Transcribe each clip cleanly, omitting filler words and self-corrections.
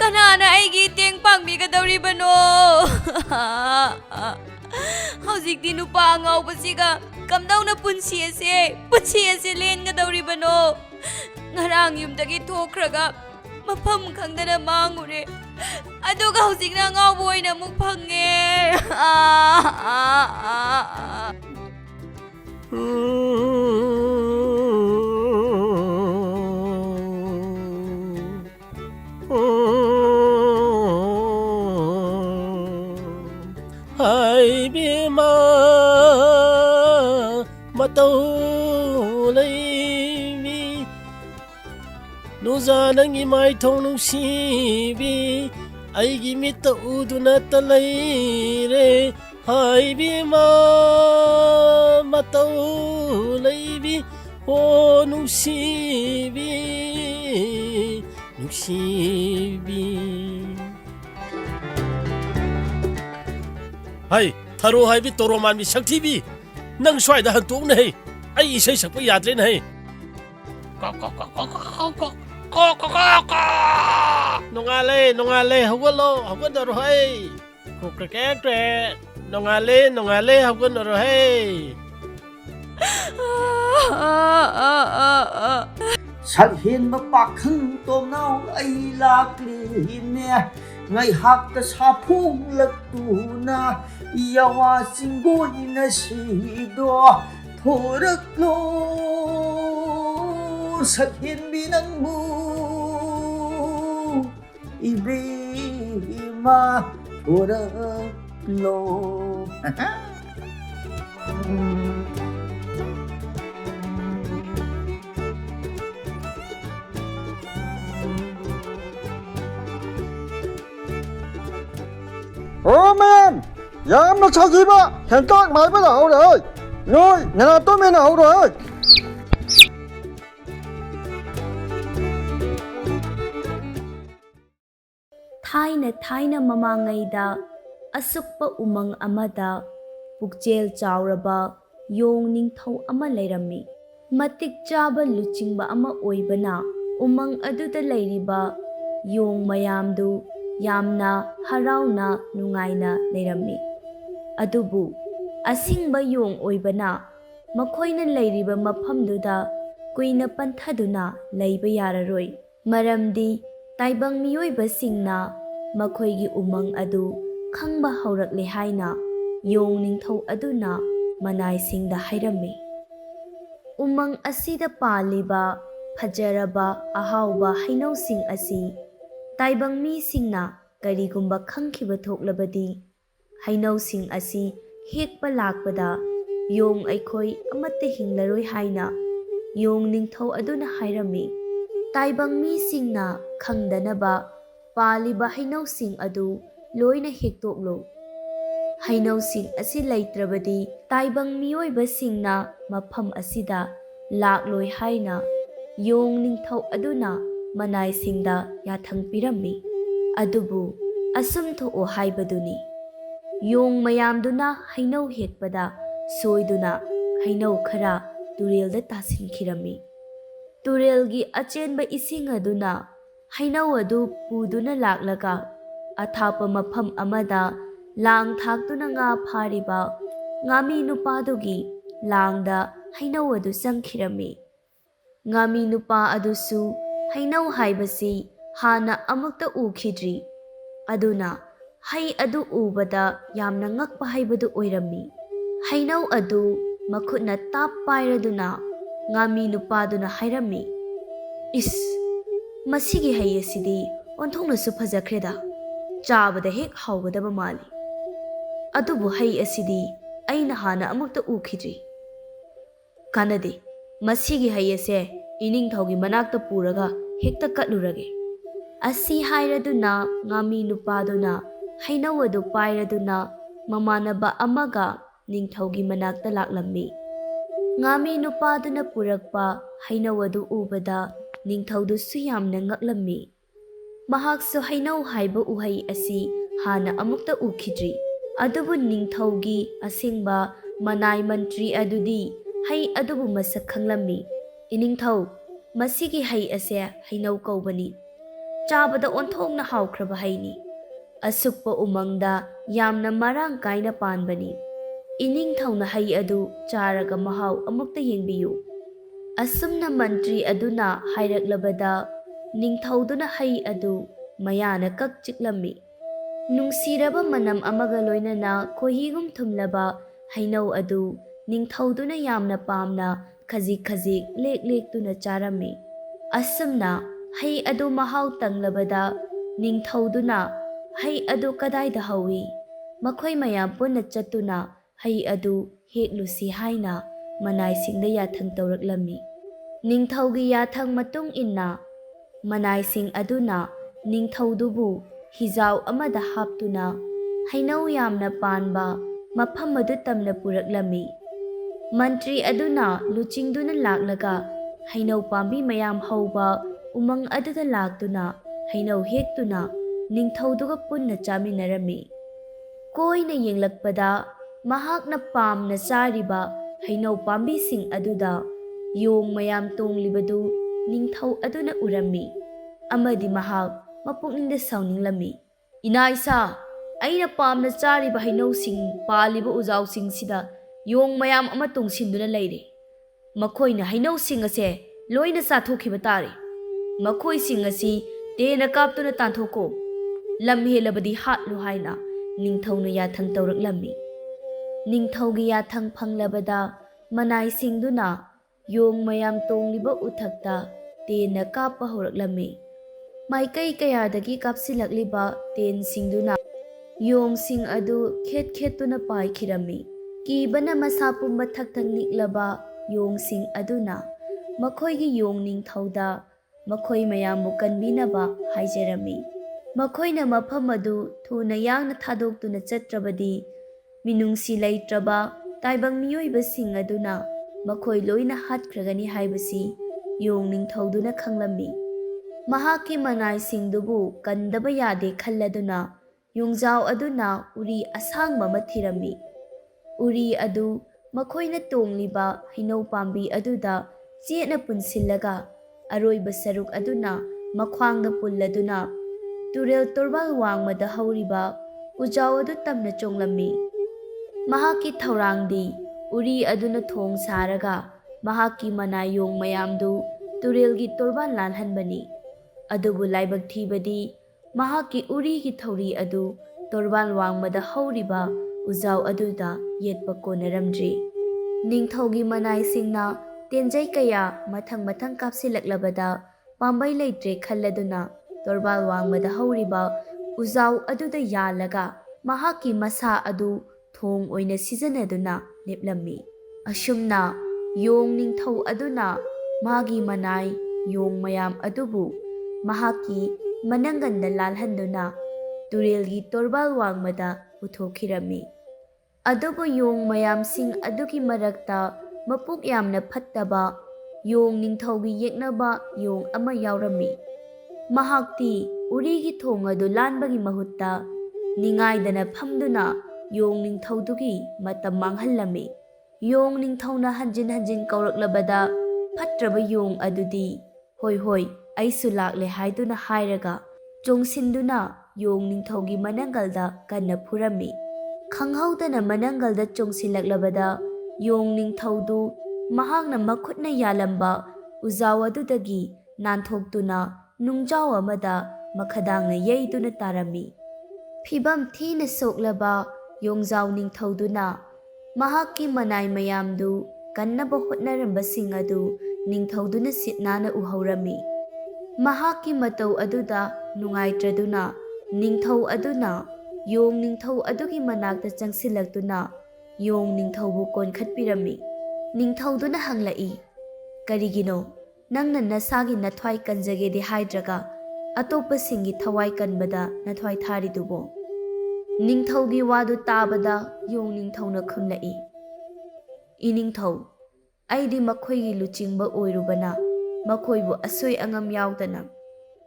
ꯀꯅꯥꯅ ꯑꯩꯒꯤ ꯇꯦꯡ ꯄꯥꯡꯕꯤꯒꯗꯧꯔꯤꯕꯅꯣ? ꯍꯧꯖꯤꯛꯇꯤ ꯅꯨꯄꯥ ꯑꯉꯥꯎꯕꯁꯤꯒ ꯀꯝꯗꯧꯅ ꯄꯨꯟꯁꯤ ꯑꯁꯤ ꯂꯦꯟꯒꯗꯧꯔꯤꯕꯅꯣ? ꯉꯔꯥꯡ ꯌꯨꯝꯗꯒꯤ ꯊꯣꯛꯈ꯭ꯔꯒ ꯃꯐꯝ ꯈꯪꯗꯅ ꯃꯥꯡꯉꯨꯔꯦ, ꯑꯗꯨꯒ ꯍꯧꯖꯤꯛꯅ ꯑꯉꯥꯎꯕ ꯑꯣꯏꯅ ꯑꯃꯨꯛ ꯐꯪꯉꯦ. Hai bima matau leimi nuza nangi mai thong nung sibi aigi mita uduna talaire. Hai bima matau leimi ho nung sibi Hai, tharo hai bi toro man bi shakti bi nang swai da hantuk na hai ai isai sakpa yadre na hai. Nongale hawgan daro hai kukrekekre nongale hawgan daro hai. Sakhin ba pakhang tom nau ai lakli ne ngai hak ta sa phung lak tu na yawa singoi na si do thorak lo sakhin binang mu ibe ma thorak lo. Ô men, dám nó sao gì ba, thằng các mày bắt đầu rồi, rồi, nhà nào tôi men nào rồi. Thai na mamangayda, asukpa umang amada, pukjel chawraba, yong ningthaw ama lairami. Matik chaba luchingba ama oibana, umang aduda lairiba, yong mayamdu, yamna harauna nungaina lairami. Adubu, asingba yong oibana, makoyna lairiba maphamduda, kuina panthaduna laiba yararoi. Maramdi, taibang miyoiba singna, makoygi umang adu, khangba haurakle haina, yong ningthaw aduna, manay singda hairami. Umang asida paliba, fajaraba ahawba hainaw sing asi, taibang mi singna karigumba khangkiba thoklabadi, hainaw sing asi hekpa lakpada, yong aikhoy amata hinglaroi haina, yong ningthaw aduna hairami. Taibang mi singna khangdanaba, paliba hainaw sing adu loina hektoklo. Hainaw sing asi laitrabadi, taibang miyoiba singna mapham asida lakloi haina, yong ningthaw aduna manay singda yathang pirami. Adubu asum tho'o haibaduni. Yong mayamduna hainaw hekpada soiduna hainaw khara turelda tasinkirami. Turelgi achenba ising aduna hainaw adu puduna laklaga athapa mapham amada lang thakduna nga phariba ngami nupadugi langda hainaw adu sangkhirami. Ngami nupa adusu hainaw haibasi hana amukta ukhidri, aduna hai adu ubada yamna ngakpa haibadu oirami. Hainaw adu makhutna tap pairaduna ngami nupaduna hairami, is masigi hai asidi onthongnasu phajakreda, chabada hek hawgadaba mali. Adubu hai asidi aina hana amukta ukhidri. Kanade masigi hai ase iningthawgi manakta puraga hekta katlurage. Asi hairaduna ngami nupaduna hainaw adu pairaduna mamanaba amaga ningthawgi manakta laklammi. Ngami nupaduna purakpa hainaw adu ubada ningthawdusu yamna ngaklammi. Mahaksu hainaw haiba uhai asi hana amukta ukhidri. Adubu ningthawgi asingba manay mantri adudi hai adubu masak khanglammi. Iningthaw, masigi hai ase hainaw kaubani. ꯆꯥꯕꯗ ꯑꯣꯟꯊꯣꯛꯅ ꯍꯥꯎꯈ꯭ꯔꯕ ꯍꯩꯅꯤ꯫ ꯑꯁꯨꯛꯄ ꯎꯃꯪꯗ ꯌꯥꯝꯅ ꯃꯔꯥꯡ ꯀꯥꯏꯅ ꯄꯥꯟꯕꯅꯤ꯫ ꯏꯅꯤꯡꯊꯧꯅ ꯍꯩ ꯑꯗꯨ ꯆꯥꯔꯒ ꯃꯍꯥꯎ ꯑꯃꯨꯛꯇ ꯌꯦꯡꯕꯤꯌꯨ꯫ ꯑꯁꯨꯝꯅ ꯃꯟꯇ꯭ꯔꯤ ꯑꯗꯨꯅ ꯍꯥꯏꯔꯛꯂꯕꯗ ꯅꯤꯡꯊꯧꯗꯨꯅ ꯍꯩ ꯑꯗꯨ ꯃꯌꯥꯅ ꯀꯛ ꯆꯤꯛꯂꯝꯃꯤ꯫ ꯅꯨꯡꯁꯤꯔꯕ ꯃꯅꯝ ꯑꯃꯒ ꯂꯣꯏꯅꯅ ꯈꯣꯏꯍꯤꯒꯨꯝ ꯊꯨꯝꯂꯕ ꯍꯩꯅꯧ ꯑꯗꯨ ꯅꯤꯡꯊꯧꯗꯨꯅ ꯌꯥꯝꯅ ꯄꯥꯝꯅ ꯈꯖꯤꯛ ꯈꯖꯤꯛ ꯂꯦꯛ ꯂꯦꯛꯇꯨꯅ ꯆꯥꯔꯝꯃꯤ꯫ ꯑꯁꯨꯝꯅ ꯍꯩ ꯑꯗꯨ ꯃꯍꯥꯎ ꯇꯪꯂꯕꯗ ꯅꯤꯡꯊꯧꯗꯨꯅ ꯍꯩ ꯑꯗꯨ ꯀꯗꯥꯏꯗ ꯍꯧꯏ, ꯃꯈꯣꯏ ꯃꯌꯥꯝ ꯄꯨꯟꯅ ꯆꯠꯇꯨꯅ ꯍꯩ ꯑꯗꯨ ꯍꯦꯛꯂꯨꯁꯤ ꯍꯥꯏꯅ ꯃꯅꯥꯏꯁꯤꯡꯗ ꯌꯥꯊꯪ ꯇꯧꯔꯛꯂꯝꯃꯤ꯫ ꯅꯤꯡꯊꯧꯒꯤ ꯌꯥꯊꯪ ꯃꯇꯨꯡ ꯏꯟꯅ ꯃꯅꯥꯏꯁꯤꯡ ꯑꯗꯨꯅ ꯅꯤꯡꯊꯧꯗꯨꯕꯨ ꯍꯤꯖꯥꯎ ꯑꯃꯗ ꯍꯥꯞꯇꯨꯅ ꯍꯩꯅꯧ ꯌꯥꯝꯅ ꯄꯥꯟꯕ ꯃꯐꯝ ꯑꯗꯨ ꯇꯝꯅ ꯄꯨꯔꯛꯂꯝꯃꯤ꯫ ꯃꯟꯇ꯭ꯔꯤ ꯑꯗꯨꯅ ꯂꯨꯆꯤꯡꯗꯨꯅ ꯂꯥꯛꯂꯒ ꯍꯩꯅꯧ ꯄꯥꯝꯕꯤ ꯃꯌꯥꯝ ꯍꯧꯕ ꯎꯃꯪ ꯑꯗꯨꯗ ꯂꯥꯛꯇꯨꯅ ꯍꯩꯅꯧ ꯍꯦꯛꯇꯨꯅ ꯅꯤꯡꯊꯧꯗꯨꯒ ꯄꯨꯟꯅ ꯆꯥꯃꯤꯟꯅꯔꯝꯃꯤ꯫ ꯀꯣꯏꯅ ꯌꯦꯡꯂꯛꯄꯗ ꯃꯍꯥꯛꯅ ꯄꯥꯝꯅ ꯆꯥꯔꯤꯕ ꯍꯩꯅꯧ ꯄꯥꯝꯕꯤꯁꯤꯡ ꯑꯗꯨꯗ ꯌꯣꯡ ꯃꯌꯥꯝ ꯇꯣꯡꯂꯤꯕꯗꯨ ꯅꯤꯡꯊꯧ ꯑꯗꯨꯅ ꯎꯔꯝꯃꯤ ꯑꯃꯗꯤ ꯃꯍꯥꯛ ꯃꯄꯨꯛꯅꯤꯡꯗ ꯁꯥꯎꯅꯤꯡꯂꯝꯃꯤ꯫ "ꯏꯅꯥꯏꯁꯥ, ꯑꯩꯅ ꯄꯥꯝꯅ ꯆꯥꯔꯤꯕ ꯍꯩꯅꯧꯁꯤꯡ ꯄꯥꯜꯂꯤꯕ ꯎꯖꯥꯎꯁꯤꯡꯁꯤꯗ ꯌꯣꯡ ꯃꯌꯥꯝ ꯑꯃ ꯇꯣꯡꯁꯤꯟꯗꯨꯅ ꯂꯩꯔꯦ꯫ ꯃꯈꯣꯏꯅ ꯍꯩꯅꯧꯁꯤꯡ ꯑꯁꯦ ꯂꯣꯏꯅ ꯆꯥꯊꯣꯛꯈꯤꯕ ꯇꯥꯔꯦ꯫ ꯃꯈꯣꯏꯁꯤꯡ ꯑꯁꯤ ꯇꯦꯟꯅ ꯀꯥꯞꯇꯨꯅ ꯇꯥꯟꯊꯣꯛꯀꯣ, ꯂꯝ ꯍꯦꯜꯂꯕꯗꯤ ꯍꯥꯠꯂꯨ" ꯍꯥꯏꯅ ꯅꯤꯡꯊꯧꯅ ꯌꯥꯊꯪ ꯇꯧꯔꯛꯂꯝꯃꯤ꯫ ꯅꯤꯡꯊꯧꯒꯤ ꯌꯥꯊꯪ ꯐꯪꯂꯕꯗ ꯃꯅꯥꯏꯁꯤꯡꯗꯨꯅ ꯌꯣꯡ ꯃꯌꯥꯝ ꯇꯣꯡꯂꯤꯕ ꯎꯊꯛꯇ ꯇꯦꯟꯅ ꯀꯥꯞꯄ ꯍꯧꯔꯛꯂꯝꯃꯤ꯫ ꯃꯥꯏꯀꯩ ꯀꯌꯥꯗꯒꯤ ꯀꯥꯞꯁꯤꯜꯂꯛꯂꯤꯕ ꯇꯦꯟꯁꯤꯡꯗꯨꯅ ꯌꯣꯡꯁꯤꯡ ꯑꯗꯨ ꯈꯦꯠ ꯈꯦꯠꯇꯨꯅ ꯄꯥꯏꯈꯤꯔꯝꯃꯤ꯫ ꯀꯤꯕꯅ ꯃꯁꯥ ꯄꯨꯝꯕ ꯊꯛ ꯊꯛ ꯅꯤꯛꯂꯕ ꯌꯣꯡꯁꯤꯡ ꯑꯗꯨꯅ ꯃꯈꯣꯏꯒꯤ ꯌꯣꯡ ꯅꯤꯡꯊꯧꯗ ꯃꯈꯣꯏ ꯃꯌꯥꯝꯕꯨ ꯀꯟꯕꯤꯅꯕ ꯍꯥꯏꯖꯔꯝꯃꯤ꯫ ꯃꯈꯣꯏꯅ ꯃꯐꯝ ꯑꯗꯨ ꯊꯨꯅ ꯌꯥꯡꯅ ꯊꯥꯗꯣꯛꯇꯨꯅ ꯆꯠꯇ꯭ꯔꯕꯗꯤ ꯃꯤꯅꯨꯡꯁꯤ ꯂꯩꯇ꯭ꯔꯕ ꯇꯥꯏꯕꯪ ꯃꯤꯑꯣꯏꯕꯁꯤꯡ ꯑꯗꯨꯅ ꯃꯈꯣꯏ ꯂꯣꯏꯅ ꯍꯥꯠꯈ꯭ꯔꯒꯅꯤ ꯍꯥꯏꯕꯁꯤ ꯌꯣꯡ ꯅꯤꯡꯊꯧꯗꯨꯅ ꯈꯪꯂꯝꯃꯤ꯫ ꯃꯍꯥꯛꯀꯤ ꯃꯅꯥꯏꯁꯤꯡꯗꯨꯕꯨ ꯀꯟꯗꯕ ꯌꯥꯗꯦ ꯈꯜꯂꯗꯨꯅ ꯌꯣꯡꯖꯥꯎ ꯑꯗꯨꯅ ꯎꯔꯤ ꯑꯁꯥꯡꯕ ꯑꯃ ꯊꯤꯔꯝꯃꯤ꯫ ꯎꯔꯤ ꯑꯗꯨ ꯃꯈꯣꯏꯅ ꯇꯣꯡꯂꯤꯕ ꯍꯩꯅꯧ ꯄꯥꯝꯕꯤ ꯑꯗꯨꯗ ꯆꯦꯠꯅ ꯄꯨꯟꯁꯤꯜꯂꯒ ꯑꯔꯣꯏꯕ ꯁꯔꯨꯛ ꯑꯗꯨꯅ ꯃꯈ꯭ꯋꯥꯡꯗ ꯄꯨꯜꯂꯗꯨꯅ ꯇꯨꯔꯦꯜ ꯇꯣꯔꯕꯥꯜ ꯋꯥꯡꯃꯗ ꯍꯧꯔꯤꯕ ꯎꯖꯥꯎ ꯑꯗꯨ ꯇꯝꯅ ꯆꯣꯡꯂꯝꯃꯤ꯫ ꯃꯍꯥꯛꯀꯤ ꯊꯧꯔꯥꯡꯗꯤ ꯎꯔꯤ ꯑꯗꯨꯅ ꯊꯣꯡ ꯁꯥꯔꯒ ꯃꯍꯥꯛꯀꯤ ꯃꯅꯥꯏ ꯌꯣꯡ ꯃꯌꯥꯝꯗꯨ ꯇꯨꯔꯦꯜꯒꯤ ꯇꯣꯔꯕꯥꯜ ꯂꯥꯜꯍꯟꯕꯅꯤ꯫ ꯑꯗꯨꯕꯨ ꯂꯥꯏꯕꯛ ꯊꯤꯕꯗꯤ ꯃꯍꯥꯛꯀꯤ ꯎꯔꯤꯒꯤ ꯊꯧꯔꯤ ꯑꯗꯨ ꯇꯣꯔꯕꯥꯜ ꯋꯥꯡꯃꯗ ꯍꯧꯔꯤꯕ ꯎꯖꯥꯎ ꯑꯗꯨꯗ ꯌꯦꯠꯄ ꯀꯣꯟꯅꯔꯝꯗ꯭ꯔꯤ꯫ ꯅꯤꯡꯊꯧꯒꯤ ꯃꯅꯥꯏꯁꯤꯡꯅ ꯇꯦꯟꯖꯩ ꯀꯌꯥ ꯃꯊꯪ ꯃꯊꯪ ꯀꯥꯞꯁꯤꯜꯂꯛꯂꯕꯗ ꯄꯥꯝꯕꯩ ꯂꯩꯇ꯭ꯔꯦ ꯈꯜꯂꯗꯨꯅ ꯇꯣꯔꯕꯥꯜ ꯋꯥꯡꯃꯗ ꯍꯧꯔꯤꯕ ꯎꯖꯥꯎ ꯑꯗꯨꯗ ꯌꯥꯜꯂꯒ ꯃꯍꯥꯛꯀꯤ ꯃꯁꯥ ꯑꯗꯨ ꯊꯣꯡ ꯑꯣꯏꯅ ꯁꯤꯖꯤꯟꯅꯗꯨꯅ ꯂꯦꯞꯂꯝꯃꯤ꯫ ꯑꯁꯨꯝꯅ ꯌꯣꯡ ꯅꯤꯡꯊꯧ ꯑꯗꯨꯅ ꯃꯥꯒꯤ ꯃꯅꯥꯏ ꯌꯣꯡ ꯃꯌꯥꯝ ꯑꯗꯨꯕꯨ ꯃꯍꯥꯛꯀꯤ ꯃꯅꯪꯒꯟꯗ ꯂꯥꯜꯍꯟꯗꯨꯅ ꯇꯨꯔꯦꯜꯒꯤ ꯇꯣꯔꯕꯥꯜ ꯋꯥꯡꯃꯗ ꯄꯨꯊꯣꯛꯈꯤꯔꯝꯃꯤ꯫ ꯑꯗꯨꯕꯨ ꯌꯣꯡ ꯃꯌꯥꯝꯁꯤꯡ ꯑꯗꯨꯒꯤ ꯃꯔꯛꯇ ꯃꯄꯨꯛ ꯌꯥꯝꯅ ꯐꯠꯇꯕ ꯌꯣꯡ ꯅꯤꯡꯊꯧꯒꯤ ꯌꯦꯛꯅꯕ ꯌꯣꯡ ꯑꯃ ꯌꯥꯎꯔꯝꯃꯤ꯫ ꯃꯍꯥꯛꯇꯤ ꯎꯔꯤꯒꯤ ꯊꯣꯡ ꯑꯗꯨ ꯂꯥꯟꯕꯒꯤ ꯃꯍꯨꯠꯇ ꯅꯤꯡꯉꯥꯏꯗꯅ ꯐꯝꯗꯨꯅ ꯌꯣꯡ ꯅꯤꯡꯊꯧꯗꯨꯒꯤ ꯃꯇꯝ ꯃꯥꯡꯍꯜꯂꯝꯃꯤ꯫ ꯌꯣꯡ ꯅꯤꯡꯊꯧꯅ ꯍꯟꯖꯤꯟ ꯍꯟꯖꯤन ꯀꯧꯔꯛꯂꯕꯗ ꯐꯠꯇ꯭ꯔꯕ ꯌꯣꯡ ꯑꯗꯨꯗꯤ "ꯍꯣꯏ ꯍꯣꯏ, ꯑꯩꯁꯨ ꯂꯥꯛꯂꯦ" ꯍꯥꯏꯗꯨꯅ ꯍꯥꯏꯔꯒ ꯆꯣꯡꯁꯤꯟꯗꯨꯅ ꯌꯣꯡ ꯅꯤꯡꯊꯧꯒꯤ ꯃꯅꯪꯒꯜꯗ ꯀꯟꯅ ꯐꯨꯔꯝꯃꯤ꯫ ꯈꯪꯍꯧꯗꯅ ꯃꯅꯪꯒꯜꯗ ꯆꯣꯡꯁꯤꯜꯂꯛꯂꯕꯗ ꯌꯣꯡ ꯅꯤꯡꯊꯧꯗꯨ ꯃꯍꯥꯛꯅ ꯃꯈꯨꯠꯅ ꯌꯥꯜꯂꯝꯕ ꯎꯖꯥꯎ ꯑꯗꯨꯗꯒꯤ ꯅꯥꯟꯊꯣꯛꯇꯨꯅ ꯅꯨꯡꯖꯥꯎ ꯑꯃꯗ ꯃꯈꯥꯗꯥꯡꯅ ꯌꯩꯗꯨꯅ ꯇꯥꯔꯝꯃꯤ꯫ ꯐꯤꯚꯝ ꯊꯤꯅ ꯁꯣꯛꯂꯕ ꯌꯣꯡꯖꯥꯎ ꯅꯤꯡꯊꯧꯗꯨꯅ ꯃꯍꯥꯛꯀꯤ ꯃꯅꯥꯏ ꯃꯌꯥꯝꯗꯨ ꯀꯟꯅꯕ ꯍꯣꯠꯅꯔꯝꯕꯁꯤꯡ ꯑꯗꯨ ꯅꯤꯡꯊꯧꯗꯨꯅ ꯁꯤꯠ ꯅꯥꯟꯅ ꯎꯍꯧꯔꯝꯃꯤ꯫ ꯃꯍꯥꯛꯀꯤ ꯃꯇꯧ ꯑꯗꯨꯗ ꯅꯨꯡꯉꯥꯏꯇ꯭ꯔꯗꯨꯅ ꯅꯤꯡꯊꯧ ꯑꯗꯨꯅ ꯌꯣꯡ ꯅꯤꯡꯊꯧ ꯑꯗꯨꯒꯤ ꯃꯅꯥꯛꯇ ꯆꯪꯁꯤꯜꯂꯛꯇꯨꯅ ꯌꯣꯡ ꯅꯤꯡꯊꯧꯕꯨ ꯀꯣꯟꯈꯠꯄꯤꯔꯝꯃꯤ꯫ ꯅꯤꯡꯊꯧꯗꯨꯅ ꯍꯪꯂꯛꯏ, "ꯀꯔꯤꯒꯤꯅꯣ ꯅꯪꯅ ꯅꯁꯥꯒꯤ ꯅꯊ꯭ꯋꯥꯏ ꯀꯟꯖꯒꯦꯗꯤ ꯍꯥꯏꯗ꯭ꯔꯒ ꯑꯇꯣꯞꯄꯁꯤꯡꯒꯤ ꯊꯋꯥꯏ ꯀꯟꯕꯗ ꯅꯊ꯭ꯋꯥꯏ ꯊꯥꯔꯤꯗꯨꯕꯣ?" ꯅꯤꯡꯊꯧꯒꯤ ꯋꯥꯗꯨ ꯇꯥꯕꯗ ꯌꯣꯡ ꯅꯤꯡꯊꯧꯅ ꯈꯨꯝꯂꯛꯏ, "ꯏꯅꯤꯡꯊꯧ, ꯑꯩꯗꯤ ꯃꯈꯣꯏꯒꯤ ꯂꯨꯆꯤꯡꯕ ꯑꯣꯏꯔꯨꯕꯅ ꯃꯈꯣꯏꯕꯨ ꯑꯁꯣꯏ ꯑꯉꯥꯝ ꯌꯥꯎꯗꯅ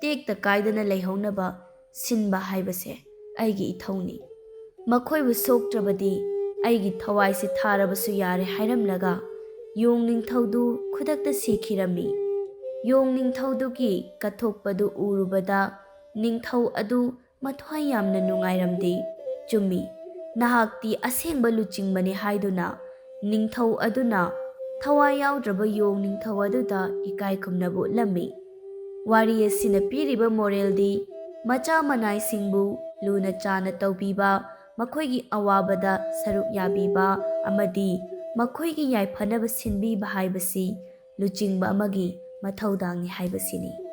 ꯇꯦꯛꯇ ꯀꯥꯏꯗꯅ ꯂꯩꯍꯧꯅꯕ ꯁꯤꯟꯕ ꯍꯥꯏꯕꯁꯦ ꯑꯩꯒꯤ ꯏꯊꯧꯅꯤ꯫ ꯃꯈꯣꯏꯕꯨ ꯁꯣꯛꯇ꯭ꯔꯕꯗꯤ ꯑꯩꯒꯤ ꯊꯋꯥꯏꯁꯦ ꯊꯥꯔꯕꯁꯨ ꯌꯥꯔꯦ" ꯍꯥꯏꯔꯝꯂꯒ ꯌꯣꯡ ꯅꯤꯡꯊꯧꯗꯨ ꯈꯨꯗꯛꯇ ꯁꯤꯈꯤꯔꯝꯃꯤ꯫ ꯌꯣꯡ ꯅꯤꯡꯊꯧꯗꯨꯒꯤ ꯀꯠꯊꯣꯛꯄꯗꯨ ꯎꯔꯨꯕꯗ ꯅꯤꯡꯊꯧ ꯑꯗꯨ ꯃꯊ꯭ꯋꯥꯏ ꯌꯥꯝꯅ ꯅꯨꯡꯉꯥꯏꯔꯝꯗꯦ꯫ ꯆꯨꯝꯃꯤ, ꯅꯍꯥꯛꯇꯤ ꯑꯁꯦꯡꯕ ꯂꯨꯆꯤꯡꯕꯅꯤ ꯍꯥꯏꯗꯨꯅ ꯅꯤꯡꯊꯧ ꯑꯗꯨꯅ ꯊꯋꯥꯏ ꯌꯥꯎꯗ꯭ꯔꯕ ꯌꯣꯡ ꯅꯤꯡꯊꯧ ꯑꯗꯨꯗ ꯏꯀꯥꯏ ꯈꯨꯝꯅꯕ ꯎꯠꯂꯝꯃꯤ꯫ ꯋꯥꯔꯤ ꯑꯁꯤꯅ ꯄꯤꯔꯤꯕ ꯃꯣꯔꯦꯜꯗꯤ ꯃꯆꯥ ꯃꯅꯥꯏꯁꯤꯡꯕꯨ ꯂꯨꯅ ꯆꯥꯟꯅ ꯇꯧꯕꯤꯕ, ꯃꯈꯣꯏꯒꯤ ꯑꯋꯥꯕꯗ ꯁꯔꯨꯛ ꯌꯥꯕꯤꯕ ꯑꯃꯗꯤ ꯃꯈꯣꯏꯒꯤ ꯌꯥꯏꯐꯅꯕ ꯁꯤꯟꯕꯤꯕ ꯍꯥꯏꯕꯁꯤ ꯂꯨꯆꯤꯡꯕ ꯑꯃꯒꯤ ꯃꯊꯧꯗꯥꯡꯅꯤ ꯍꯥꯏꯕꯁꯤꯅꯤ꯫